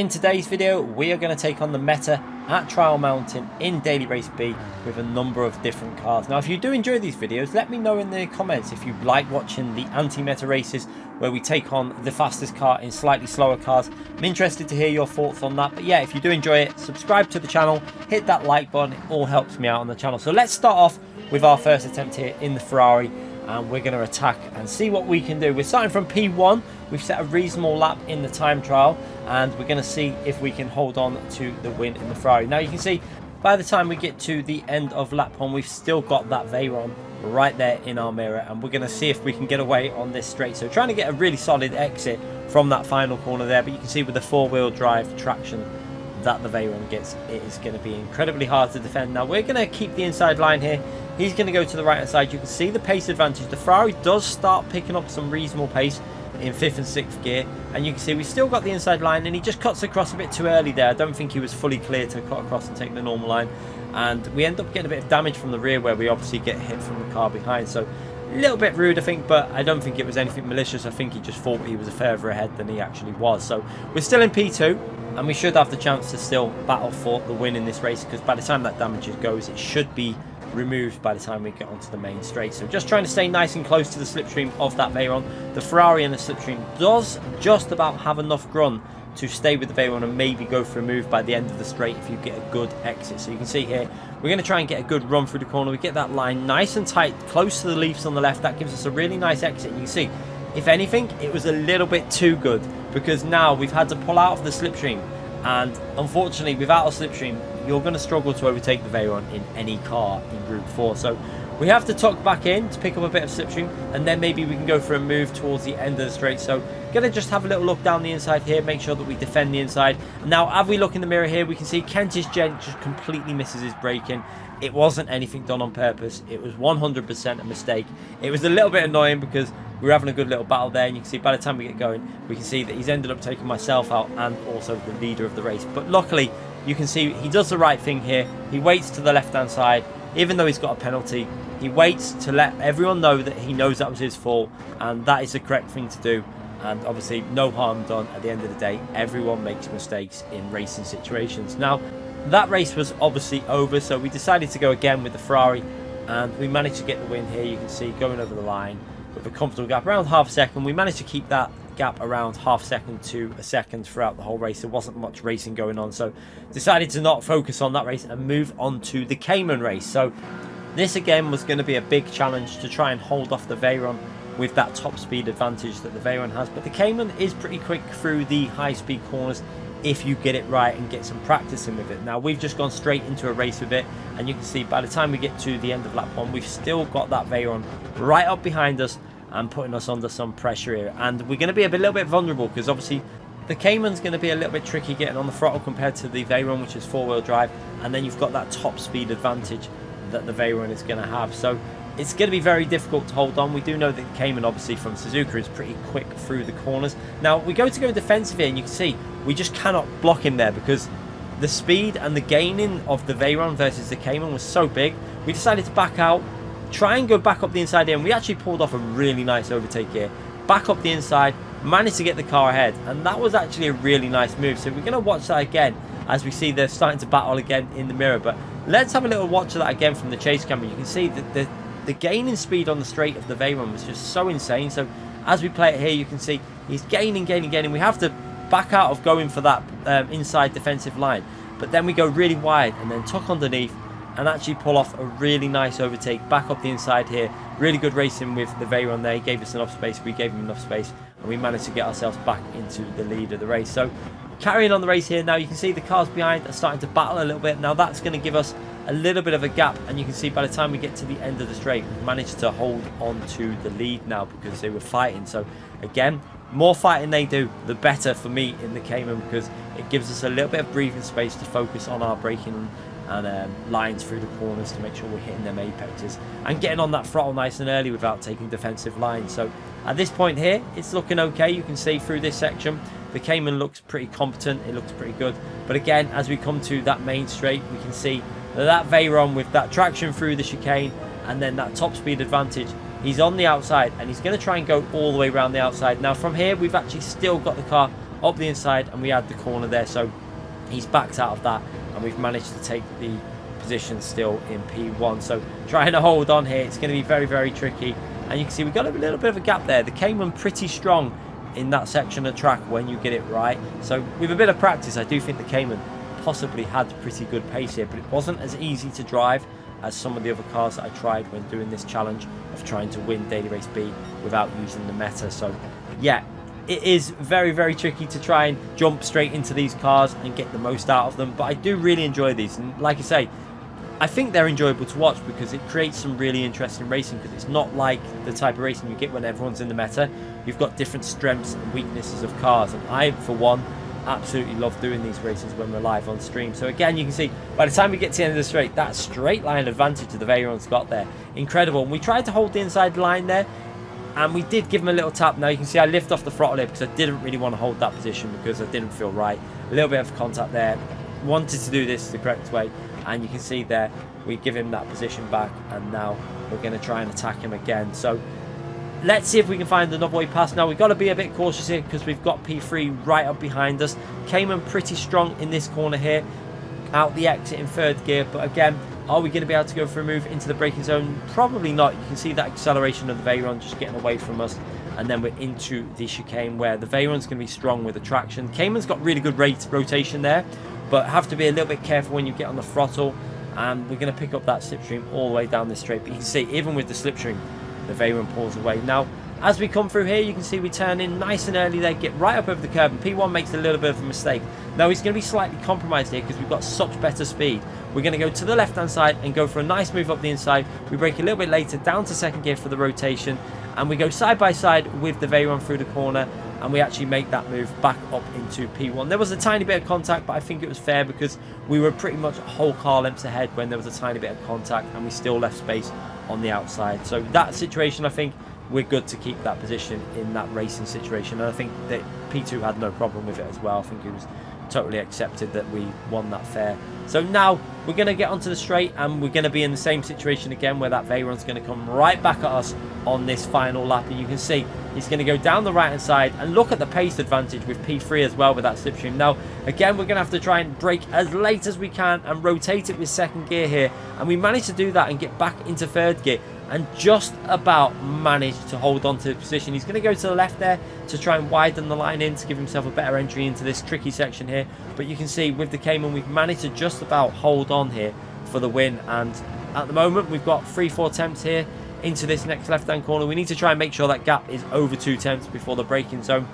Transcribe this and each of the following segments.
In today's video, we are going to take on the meta at Trial Mountain in Daily Race B with a number of different cars. Now, if you do enjoy these videos, let me know in the comments if you like watching the anti-meta races where we take on the fastest car in slightly slower cars. I'm interested to hear your thoughts on that. But yeah, if you do enjoy it, subscribe to the channel, hit that like button. It all helps me out on the channel. So let's start off with our first attempt here in the Ferrari. And we're going to attack and see what we can do. We're starting from P1. We've set a reasonable lap in the time trial, and we're going to see if we can hold on to the win in the Ferrari. Now you can see by the time we get to the end of lap 1, we've still got that Veyron right there in our mirror, and we're going to see if we can get away on this straight. So trying to get a really solid exit from that final corner there, but you can see with the four-wheel drive traction that the Veyron gets, it is going to be incredibly hard to defend. Now we're going to keep the inside line here. He's going to go to the right hand side. You can see the pace advantage. The Ferrari does start picking up some reasonable pace in 5th and 6th gear, and you can see we've still got the inside line, and he just cuts across a bit too early there. I don't think he was fully clear to cut across and take the normal line, and we end up getting a bit of damage from the rear where we obviously get hit from the car behind. So a little bit rude, I think, but I don't think it was anything malicious. I think he just thought he was further ahead than he actually was. So we're still in P2, and we should have the chance to still battle for the win in this race, because by the time that damage goes, it should be removed by the time we get onto the main straight. So just trying to stay nice and close to the slipstream of that Veyron. The Ferrari and the slipstream does just about have enough grunt to stay with the Veyron and maybe go for a move by the end of the straight if you get a good exit. So you can see here, we're going to try and get a good run through the corner. We get that line nice and tight, close to the leaves on the left. That gives us a really nice exit. And you can see, if anything, it was a little bit too good, because now we've had to pull out of the slipstream. And unfortunately, without a slipstream, you're going to struggle to overtake the Veyron in any car in Group 4. So we have to tuck back in to pick up a bit of slipstream, and then maybe we can go for a move towards the end of the straight. So going to just have a little look down the inside here, make sure that we defend the inside. Now, as we look in the mirror here, we can see Kentish Gent just completely misses his braking. It wasn't anything done on purpose. It was 100% a mistake. It was a little bit annoying because we were having a good little battle there, and you can see by the time we get going, we can see that he's ended up taking myself out and also the leader of the race. But luckily, you can see he does the right thing here. He waits to the left-hand side, even though he's got a penalty. He waits to let everyone know that he knows that was his fault, and that is the correct thing to do. And obviously, no harm done at the end of the day. Everyone makes mistakes in racing situations. Now, that race was obviously over, so we decided to go again with the Ferrari, and we managed to get the win here. You can see going over the line with a comfortable gap around half a second. We managed to keep that gap around half a second to a second throughout the whole race. There wasn't much racing going on, so decided to not focus on that race and move on to the Cayman race. So this again was going to be a big challenge to try and hold off the Veyron with that top speed advantage that the Veyron has. But the Cayman is pretty quick through the high speed corners if you get it right and get some practice in with it. Now we've just gone straight into a race with it, and you can see by the time we get to the end of lap 1, we've still got that Veyron right up behind us and putting us under some pressure here. And we're going to be a little bit vulnerable, because obviously the Cayman's going to be a little bit tricky getting on the throttle compared to the Veyron, which is four-wheel drive, and then you've got that top speed advantage that the Veyron is going to have. So it's going to be very difficult to hold on. We do know that the Cayman, obviously from Suzuka, is pretty quick through the corners. Now we go defensive here, and you can see we just cannot block him there, because the speed and the gaining of the Veyron versus the Cayman was so big. We decided to back out, try and go back up the inside here, and we actually pulled off a really nice overtake here. Back up the inside, managed to get the car ahead, and that was actually a really nice move. So we're going to watch that again as we see they're starting to battle again in the mirror. But let's have a little watch of that again from the chase camera. You can see that the gain in speed on the straight of the Veyron was just so insane. So as we play it here, you can see he's gaining. We have to back out of going for that inside defensive line, but then we go really wide and then tuck underneath and actually pull off a really nice overtake back up the inside here. Really good racing with the Veyron there. He gave us enough space, we gave him enough space, and we managed to get ourselves back into the lead of the race. So carrying on the race here now, you can see the cars behind are starting to battle a little bit. Now that's going to give us a little bit of a gap, and you can see by the time we get to the end of the straight, we've managed to hold on to the lead now because they were fighting. So again, more fighting they do, the better for me in the Cayman, because it gives us a little bit of breathing space to focus on our braking and lines through the corners to make sure we're hitting them apexes and getting on that throttle nice and early without taking defensive lines. So at this point here, it's looking okay. You can see through this section, the Cayman looks pretty competent. It looks pretty good. But again, as we come to that main straight, we can see that Veyron with that traction through the chicane and then that top speed advantage, he's on the outside and he's going to try and go all the way around the outside. Now from here, we've actually still got the car up the inside, and we had the corner there, so he's backed out of that, and we've managed to take the position still in P1. So trying to hold on here, it's going to be very, very tricky. And you can see we've got a little bit of a gap there. The Cayman pretty strong in that section of track when you get it right. So with a bit of practice, I do think the Cayman possibly had pretty good pace here, but it wasn't as easy to drive as some of the other cars that I tried when doing this challenge of trying to win Daily Race B without using the meta. So yeah, it is very, very tricky to try and jump straight into these cars and get the most out of them, but I do really enjoy these. And like I say, I think they're enjoyable to watch because it creates some really interesting racing, because it's not like the type of racing you get when everyone's in the meta. You've got different strengths and weaknesses of cars, and I, for one, absolutely love doing these races when we're live on stream. So again, you can see by the time we get to the end of the straight, that straight line advantage that the Veyron's got there, incredible. And we tried to hold the inside line there, and we did give him a little tap. Now you can see I lift off the throttle here because I didn't really want to hold that position because I didn't feel right. A little bit of contact there, wanted to do this the correct way, and you can see there we give him that position back, and now we're going to try and attack him again. So let's see if we can find another way past. Now we've got to be a bit cautious here because we've got P3 right up behind us. Cayman pretty strong in this corner here, out the exit in third gear, but again, are we going to be able to go for a move into the braking zone? Probably not. You can see that acceleration of the Veyron just getting away from us, and then we're into the chicane where the Veyron's going to be strong with the traction. Cayman's got really good rotation there, but have to be a little bit careful when you get on the throttle, and we're going to pick up that slipstream all the way down this straight. But you can see even with the slipstream, the Veyron pulls away. Now as we come through here, you can see we turn in nice and early there, get right up over the curb, and P1 makes a little bit of a mistake. Now he's going to be slightly compromised here because we've got such better speed. We're going to go to the left hand side and go for a nice move up the inside. We brake a little bit later down to second gear for the rotation, and we go side by side with the Veyron through the corner, and we actually make that move back up into P1. There was a tiny bit of contact, but I think it was fair because we were pretty much a whole car length ahead when there was a tiny bit of contact, and we still left space on the outside. So that situation, I think we're good to keep that position in that racing situation, and I think that P2 had no problem with it as well. I think it was totally accepted that we won that fair. So now we're going to get onto the straight, and we're going to be in the same situation again where that Veyron's going to come right back at us on this final lap, and you can see he's going to go down the right hand side, and look at the pace advantage with P3 as well with that slipstream. Now again, we're going to have to try and brake as late as we can and rotate it with second gear here, and we managed to do that and get back into third gear and just about managed to hold on to the position. He's going to go to the left there to try and widen the line in to give himself a better entry into this tricky section here, but you can see with the Cayman we've managed to just about hold on here for the win. And at the moment we've got 3-4 attempts here into this next left hand corner. We need to try and make sure that gap is over 2 attempts before the braking zone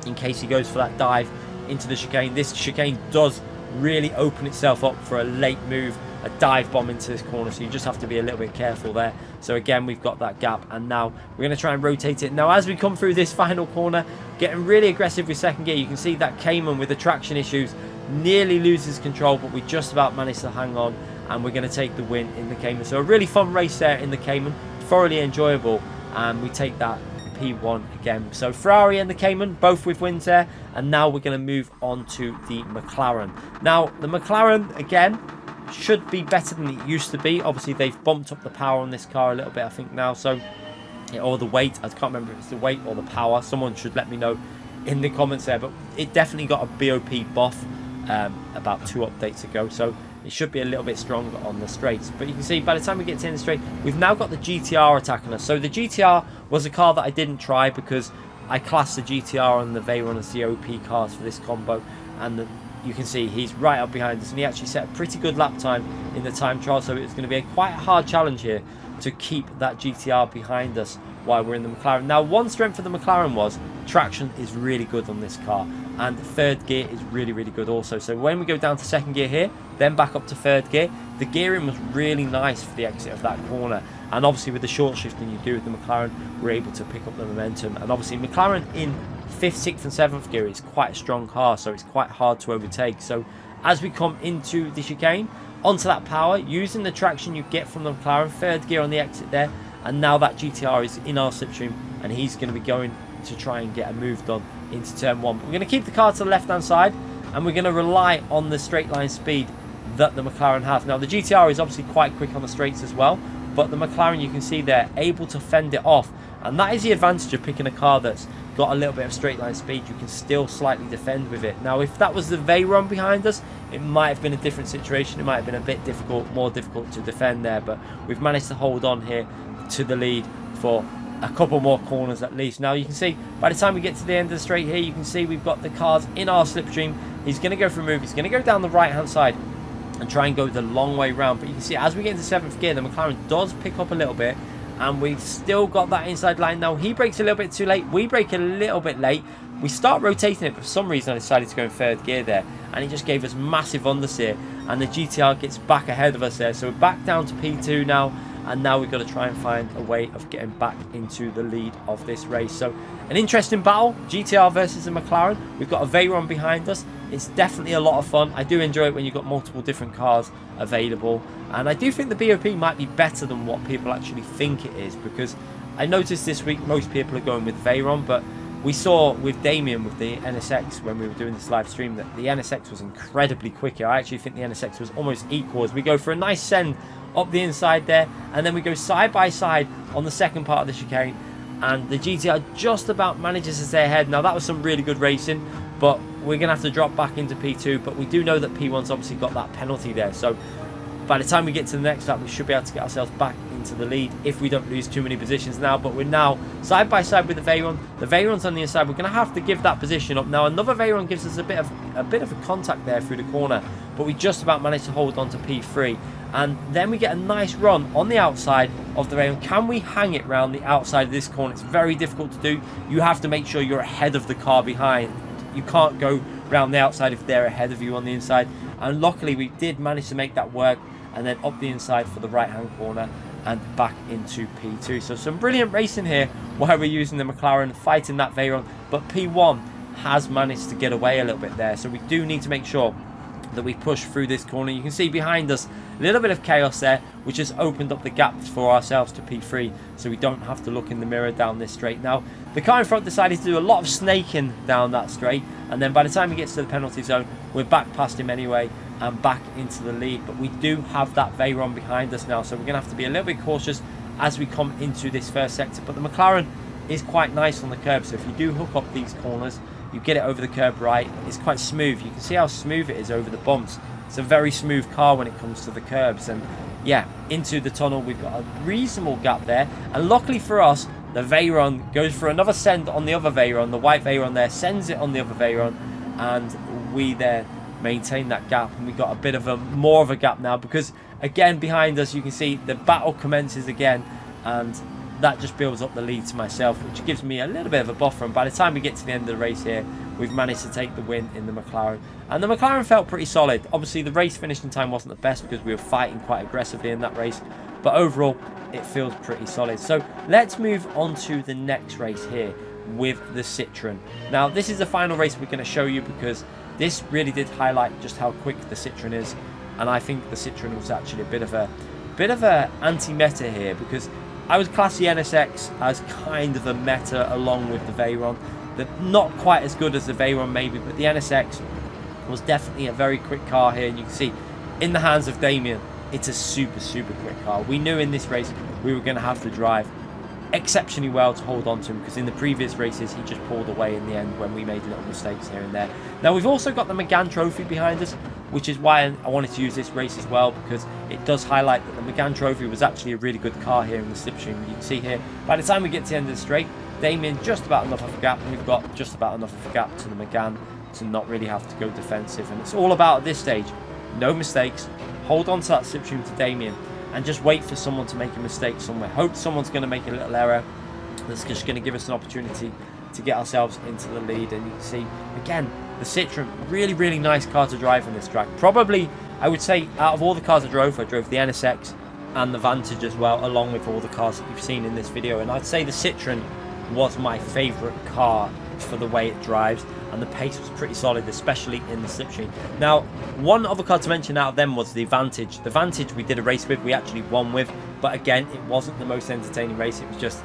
in case he goes for that dive into the chicane. This chicane does really open itself up for a late move, a dive bomb into this corner, so you just have to be a little bit careful there. So again, we've got that gap, and now we're going to try and rotate it. Now as we come through this final corner, getting really aggressive with second gear, you can see that Cayman with the traction issues nearly loses control, but we just about managed to hang on, and we're going to take the win in the Cayman. So a really fun race there in the Cayman, thoroughly enjoyable, and we take that P1 again. So Ferrari and the Cayman both with wins there, and now we're going to move on to the McLaren. Now the McLaren again should be better than it used to be. Obviously they've bumped up the power on this car a little bit, I think now, so or the weight, I can't remember if it's the weight or the power. Someone should let me know in the comments there, but it definitely got a BOP buff about 2 updates ago, so it should be a little bit stronger on the straights. But you can see by the time we get to the straight, we've now got the GTR attacking us. So the GTR was a car that I didn't try because I classed the GTR and the Veyron as the OP cars for this combo, and you can see he's right up behind us, and he actually set a pretty good lap time in the time trial, so it's going to be quite a hard challenge here to keep that GTR behind us while we're in the McLaren. Now one strength of the McLaren was traction is really good on this car, and third gear is really, really good also. So when we go down to second gear here, then back up to third gear, the gearing was really nice for the exit of that corner, and obviously with the short shifting you do with the McLaren, we're able to pick up the momentum. And obviously McLaren in 5th, 6th and 7th gear is quite a strong car, so it's quite hard to overtake. So as we come into the chicane, onto that power, using the traction you get from the McLaren, third gear on the exit there, and now that GTR is in our slipstream, and he's going to be going to try and get a move done into turn 1. But we're going to keep the car to the left hand side, and we're going to rely on the straight line speed that the McLaren has. Now the GTR is obviously quite quick on the straights as well, but the McLaren, you can see they're able to fend it off, and that is the advantage of picking a car that's got a little bit of straight line speed. You can still slightly defend with it. Now if that was the Veyron behind us, it might have been a different situation. It might have been a bit difficult, more difficult to defend there, but we've managed to hold on here to the lead for a couple more corners at least. Now you can see by the time we get to the end of the straight here, you can see we've got the cars in our slipstream. He's going to go for a move. He's going to go down the right hand side and try and go the long way round, but you can see as we get into 7th gear, the McLaren does pick up a little bit, and we've still got that inside line. Now he brakes a little bit too late, we brake a little bit late, we start rotating it, but for some reason I decided to go in 3rd gear there, and he just gave us massive understeer, and the GTR gets back ahead of us there. So we're back down to P2 now, and now we've got to try and find a way of getting back into the lead of this race. So an interesting battle, GTR versus the McLaren. We've got a Veyron behind us. It's definitely a lot of fun. I do enjoy it when you've got multiple different cars available, and I do think the BOP might be better than what people actually think it is, because I noticed this week most people are going with Veyron, but we saw with Damien with the NSX when we were doing this live stream that the NSX was incredibly quicker. I actually think the NSX was almost equal, as we go for a nice send up the inside there, and then we go side by side on the second part of the chicane, and the GTR just about manages to stay ahead. Now that was some really good racing, but we're going to have to drop back into P2, but we do know that P1's obviously got that penalty there, so by the time we get to the next lap, we should be able to get ourselves back into the lead if we don't lose too many positions now. But we're now side by side with the Veyron. The Veyron's on the inside. We're going to have to give that position up. Now another Veyron gives us a bit of a contact there through the corner, but we just about managed to hold on to P3. And then we get a nice run on the outside of the Veyron. Can we hang it round the outside of this corner? It's very difficult to do. You have to make sure you're ahead of the car behind. You can't go round the outside if they're ahead of you on the inside. And luckily we did manage to make that work, and then up the inside for the right hand corner and back into P2. So some brilliant racing here while we're using the McLaren, fighting that Veyron, but P1 has managed to get away a little bit there. So we do need to make sure that we push through this corner. You can see behind us a little bit of chaos there, which has opened up the gap for ourselves to P3, so we don't have to look in the mirror down this straight. Now the car in front decided to do a lot of snaking down that straight, and then by the time he gets to the penalty zone, we're back past him anyway and back into the lead. But we do have that Veyron behind us now, so we're going to have to be a little bit cautious as we come into this first sector. But the McLaren is quite nice on the curb, so if you do hook up these corners, you get it over the curb right, it's quite smooth. You can see how smooth it is over the bumps. It's a very smooth car when it comes to the curbs, and yeah, into the tunnel we've got a reasonable gap there, and luckily for us, the Veyron goes for another send on the other Veyron. The white Veyron there sends it on the other Veyron, and we there maintain that gap, and we got a bit of a more of a gap now, because again behind us you can see the battle commences again, and that just builds up the lead to myself, which gives me a little bit of a buffer. And by the time we get to the end of the race here, we've managed to take the win in the McLaren, and the McLaren felt pretty solid. Obviously the race finishing time wasn't the best because we were fighting quite aggressively in that race, but overall it feels pretty solid. So let's move on to the next race here with the Citroën. Now this is the final race we're going to show you, because this really did highlight just how quick the Citroën is, and I think the Citroën was actually a bit of a anti-meta here, because I would class the NSX as kind of a meta along with the Veyron. They're not quite as good as the Veyron maybe, but the NSX was definitely a very quick car here, and you can see in the hands of Damien, it's a super quick car. We knew in this race we were going to have to drive exceptionally well to hold on to him, because in the previous races he just pulled away in the end when we made little mistakes here and there. Now we've also got the McGann trophy behind us, which is why I wanted to use this race as well, because it does highlight that the McGann trophy was actually a really good car here in the slipstream. You can see here by the time we get to the end of the straight, Damien just about enough of a gap, and we've got just about enough of a gap to the McGann to not really have to go defensive. And it's all about, at this stage, no mistakes, hold on to that slipstream to Damien, and just wait for someone to make a mistake somewhere. Hope someone's going to make a little error that's just going to give us an opportunity to get ourselves into the lead. And you can see, again, the Citroën, really nice car to drive on this track. Probably, I would say, out of all the cars I drove the NSX and the Vantage as well, along with all the cars that you've seen in this video. And I'd say the Citroën was my favourite car for the way it drives, and the pace was pretty solid, especially in the slipstream. Now, one other car to mention out of them was the Vantage. The Vantage we did a race with, we actually won with, but again, it wasn't the most entertaining race. It was just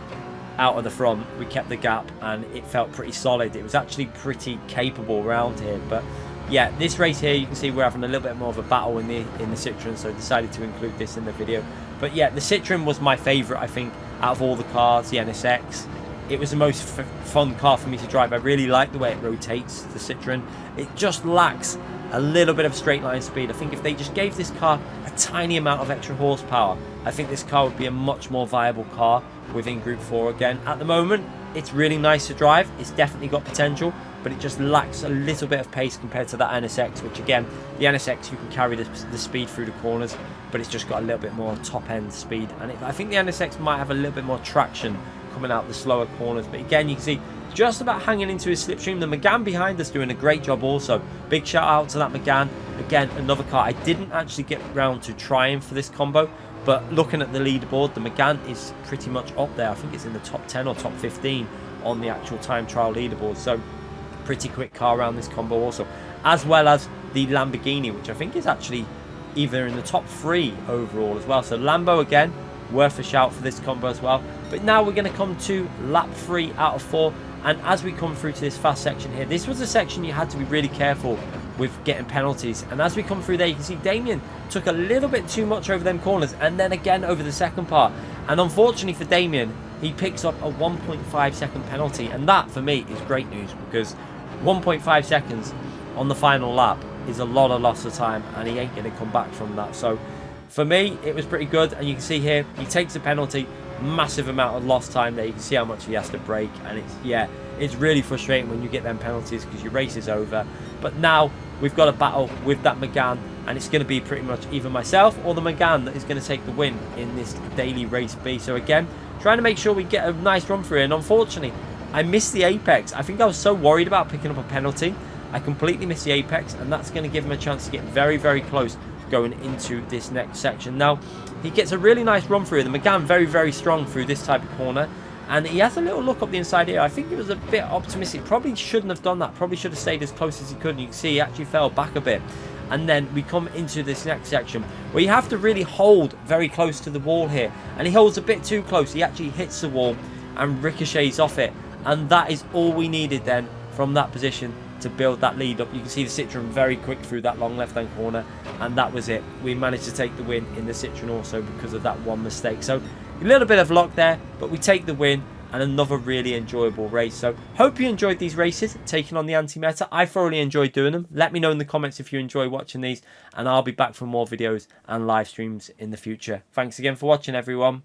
out of the front, we kept the gap, and it felt pretty solid. It was actually pretty capable around here, but yeah, this race here, you can see we're having a little bit more of a battle in the Citroën, so I decided to include this in the video. But yeah, the Citroën was my favourite, I think, out of all the cars, the NSX. It was the most fun car for me to drive. I really like the way it rotates, the Citroën. It just lacks a little bit of straight line speed. I think if they just gave this car a tiny amount of extra horsepower, I think this car would be a much more viable car within Group 4 again. At the moment, it's really nice to drive. It's definitely got potential, but it just lacks a little bit of pace compared to that NSX, which again, the NSX, you can carry the speed through the corners, but it's just got a little bit more top-end speed. And I think the NSX might have a little bit more traction coming out the slower corners. But again, you can see just about hanging into his slipstream. The Megane behind us doing a great job also. Big shout out to that Megane. Again, another car. I didn't actually get round to trying for this combo, but looking at the leaderboard, the Megane is pretty much up there. I think it's in the top 10 or top 15 on the actual time trial leaderboard. So pretty quick car around this combo also, as well as the Lamborghini, which I think is actually either in the top 3 overall as well. So Lambo again, worth a shout for this combo as well. But now we're going to come to lap 3 out of 4, and as we come through to this fast section here, this was a section you had to be really careful with getting penalties. And as we come through there, you can see Damien took a little bit too much over them corners, and then again over the second part. And unfortunately for Damien, he picks up a 1.5 second penalty, and that for me is great news, because 1.5 seconds on the final lap is a lot of loss of time, and he ain't going to come back from that. So for me, it was pretty good. And you can see here, he takes a penalty, massive amount of lost time there. You can see how much he has to brake, and it's really frustrating when you get them penalties because your race is over. But now we've got a battle with that Megane, and it's going to be pretty much either myself or the Megane that is going to take the win in this daily race B. So again, trying to make sure we get a nice run through it. And unfortunately, I missed the apex. I think I was so worried about picking up a penalty, I completely missed the apex, and that's going to give him a chance to get very, very close going into this next section. Now, he gets a really nice run through. The Megane very, very strong through this type of corner, and he has a little look up the inside here. I think it was a bit optimistic. Probably shouldn't have done that. Probably should have stayed as close as he could. And you can see he actually fell back a bit. And then we come into this next section where you have to really hold very close to the wall here, and he holds a bit too close. He actually hits the wall and ricochets off it, and that is all we needed then from that position to build that lead up. You can see the Citroën very quick through that long left hand corner, and that was it. We managed to take the win in the Citroën also because of that one mistake. So a little bit of luck there, but we take the win, and another really enjoyable race. So hope you enjoyed these races taking on the anti-meta. I thoroughly enjoyed doing them. Let me know in the comments if you enjoy watching these, and I'll be back for more videos and live streams in the future. Thanks again for watching, everyone.